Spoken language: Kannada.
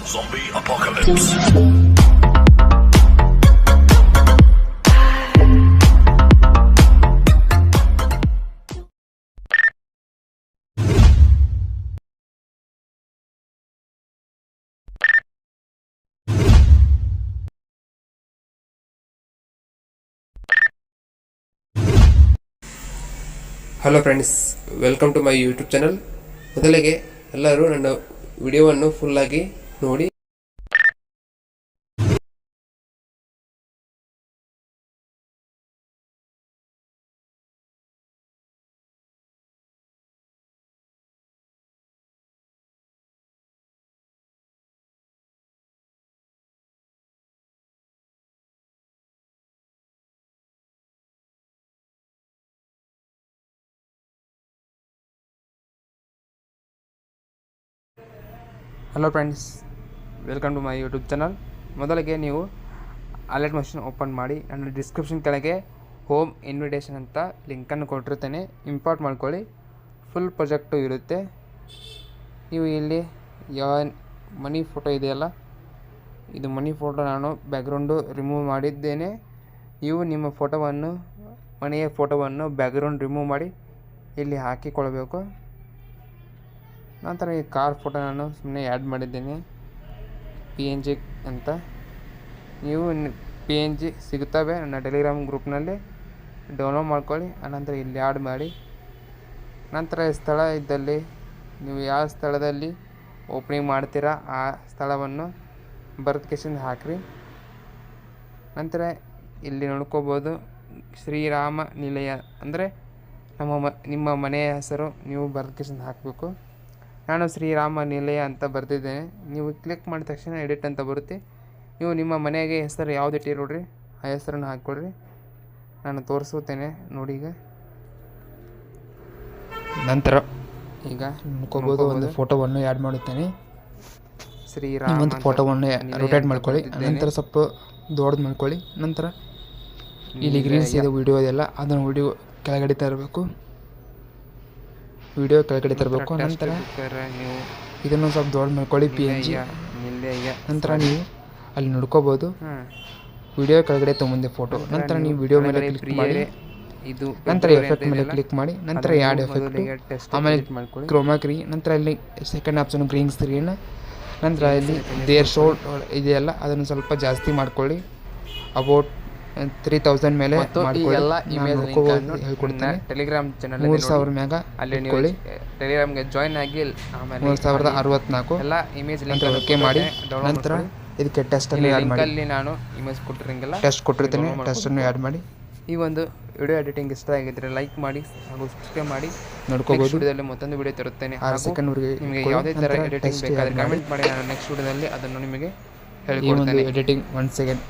Zombie Apocalypse. Hello friends, welcome to my YouTube channel. ಮೊದಲಿಗೆ ಎಲ್ಲರೂ ನನ್ನ ವಿಡಿಯೋವನ್ನು ಫುಲ್ಲಾಗಿ ನೋಡಿ. Hello friends, welcome to my YouTube channel. ಮೊದಲಿಗೆ ನೀವು ಅಲರ್ಟ್ ಮಷಿನ್ ಓಪನ್ ಮಾಡಿ. ನನ್ನ ಡಿಸ್ಕ್ರಿಪ್ಷನ್ ಕೆಳಗೆ ಹೋಮ್ ಇನ್ವಿಟೇಷನ್ ಅಂತ ಲಿಂಕನ್ನು ಕೊಟ್ಟಿರ್ತೇನೆ. ಇಂಪೋರ್ಟ್ ಮಾಡ್ಕೊಳ್ಳಿ. ಫುಲ್ ಪ್ರಾಜೆಕ್ಟು ಇರುತ್ತೆ. ನೀವು ಇಲ್ಲಿ ಯಾವ ಮನಿ ಫೋಟೋ ಇದೆಯಲ್ಲ, ಇದು ಮನಿ ಫೋಟೋ ನಾನು ಬ್ಯಾಕ್ಗ್ರೌಂಡು ರಿಮೂವ್ ಮಾಡಿದ್ದೇನೆ. ನೀವು ನಿಮ್ಮ ಫೋಟೋವನ್ನು, ಮನೆಯ ಫೋಟೋವನ್ನು ಬ್ಯಾಕ್ಗ್ರೌಂಡ್ ರಿಮೂವ್ ಮಾಡಿ ಇಲ್ಲಿ ಹಾಕಿಕೊಳ್ಬೇಕು. ನಂತರ ಈ ಕಾರ್ ಫೋಟೋ ನಾನು ಸುಮ್ಮನೆ ಆ್ಯಡ್ ಮಾಡಿದ್ದೇನೆ, PNG ಅಂತ. ನೀವು PNG ಸಿಗುತ್ತವೆ ನನ್ನ ಟೆಲಿಗ್ರಾಮ್ ಗ್ರೂಪ್ನಲ್ಲಿ, ಡೌನ್ಲೋಡ್ ಮಾಡ್ಕೊಳ್ಳಿ. ಆನಂತರ ಇಲ್ಲಿ ಆ್ಯಡ್ ಮಾಡಿ. ನಂತರ ಸ್ಥಳ ಇದ್ದಲ್ಲಿ ನೀವು ಯಾವ ಸ್ಥಳದಲ್ಲಿ ಓಪನಿಂಗ್ ಮಾಡ್ತೀರಾ ಆ ಸ್ಥಳವನ್ನು ಬರ್ತ್ಕೇಶನ್ ಹಾಕಿರಿ. ನಂತರ ಇಲ್ಲಿ ನೋಡ್ಕೋಬೋದು ಶ್ರೀರಾಮ ನಿಲಯ ಅಂದರೆ ನಿಮ್ಮ ಮನೆಯ ಹೆಸರು ನೀವು ಬರ್ತ್ಕೇಶನ್ ಹಾಕಬೇಕು. ನಾನು ಶ್ರೀರಾಮ ನಿಲಯ ಅಂತ ಬರೆದಿದ್ದೇನೆ. ನೀವು ಕ್ಲಿಕ್ ಮಾಡಿದ ತಕ್ಷಣ ಎಡಿಟ್ ಅಂತ ಬರುತ್ತೆ. ನೀವು ನಿಮ್ಮ ಮನೆಗೆ ಹೆಸರು ಯಾವ್ದು ಇಟ್ಟಿರಿ ನೋಡ್ರಿ, ಆ ಹೆಸರನ್ನು ಹಾಕ್ಕೊಳ್ರಿ. ನಾನು ತೋರಿಸುತ್ತೇನೆ ನೋಡಿ. ನಂತರ ಈಗ ನೋಡ್ಕೋಬೋದು ಒಂದು ಫೋಟೋವನ್ನು ಆ್ಯಡ್ ಮಾಡುತ್ತೇನೆ. ಶ್ರೀರಾಮ ಒಂದು ಫೋಟೋವನ್ನು ರೊಟೇಟ್ ಮಾಡ್ಕೊಳ್ಳಿ. ನಂತರ ಸ್ವಲ್ಪ ದೊಡ್ಡದು ಮಾಡ್ಕೊಳ್ಳಿ. ನಂತರ ಇಲ್ಲಿ ಗ್ರೀನ್ಸ್ ಇದೆ ವಿಡಿಯೋ ಇದೆಲ್ಲ, ಅದನ್ನು ವಿಡಿಯೋ ಕೆಳಗಡೆ ತರಬೇಕು. ನಂತರ ಇದನ್ನು ಸ್ವಲ್ಪ ದೊಡ್ಡ ಮಾಡ್ಕೊಳ್ಳಿ, PNG. ನಂತರ ನೀವು ಅಲ್ಲಿ ನೋಡ್ಕೋಬೋದು ವಿಡಿಯೋ ಕೆಳಗಡೆ ಮುಂದೆ ಫೋಟೋ. ನಂತರ ನೀವು ವಿಡಿಯೋ ಮೇಲೆ ಕ್ಲಿಕ್ ಮಾಡಿ, ನಂತರ ಎಫೆಕ್ಟ್ ಮೇಲೆ ಕ್ಲಿಕ್ ಮಾಡಿ, ನಂತರ ಆ್ಯಡ್ ಎಫೆಕ್ಟ್, ಆಮೇಲೆ ಕ್ರೋಮಾ ಕ್ರೀ, ನಂತರ ಇಲ್ಲಿ ಸೆಕೆಂಡ್ ಆಪ್ಷನ್ ಗ್ರೀನ್ ಸ್ಕ್ರೀನ್. ನಂತರ ಇಲ್ಲಿ ದೇರ್ ಶೋ ಇದೆಯಲ್ಲ ಅದನ್ನು ಸ್ವಲ್ಪ ಜಾಸ್ತಿ ಮಾಡ್ಕೊಳ್ಳಿ, ಅಬೌಟ್ 3000 ಮೇಲೆ ಹೇಳ್ಕೊಡ್ತೇನೆ. ಟೆಲಿಗ್ರಾಮ್ ಚಾನಲ್ 3000 ಮ್ಯಾಗ ಅಲ್ಲಿ ಟೆಲಿಗ್ರಾಮ್ಗೆ ಜಾಯ್ನ್ ಆಗಿ ಆಮೇಲೆ 3064 ಎಲ್ಲ ಇಮೇಜ್ ಲಿಂಕ್ ಓಕೆ ಮಾಡಿ. ನಂತರ ಇದಕ್ಕೆ ಟೆಸ್ಟ್ ಅನ್ನು ಆ್ಯಡ್ ಮಾಡಿ. ಅಲ್ಲಿ ನಾನು ಇಮೇಜ್ ಕೊಟ್ಟಿರಂಗಿಲ್ಲ, ಟೆಸ್ಟ್ ಕೊಟ್ಟಿರ್ತೀನಿ, ಟೆಸ್ಟ್ ಅನ್ನು ಆ್ಯಡ್ ಮಾಡಿ. ಈ ಒಂದು ವಿಡಿಯೋ ಎಡಿಟಿಂಗ್ ಇಷ್ಟ ಆಗಿದ್ರೆ ಲೈಕ್ ಮಾಡಿ ಹಾಗೂ ಸಬ್ಸ್ಕ್ರೈಬ್ ಮಾಡಿ. ನೋಡ್ಕೋಬಹುದು. ವಿಡಿಯೋದಲ್ಲಿ ಮತ್ತೊಂದು ವಿಡಿಯೋ ತರುತ್ತೇನೆ. 6 ಸೆಕೆಂಡ್ವರೆಗೆ ನಿಮಗೆ ಯಾವುದೇ ಥರ ಎಡಿಟಿಂಗ್ ಬೇಕಾದರೆ ಕಮೆಂಟ್ ಮಾಡಿ, ನಾನು ನೆಕ್ಸ್ಟ್ ವಿಡಿಯೋದಲ್ಲಿ ಅದನ್ನು ನಿಮಗೆ ಹೇಳಿಕೊಡ್ತೇನೆ. Editing 1 second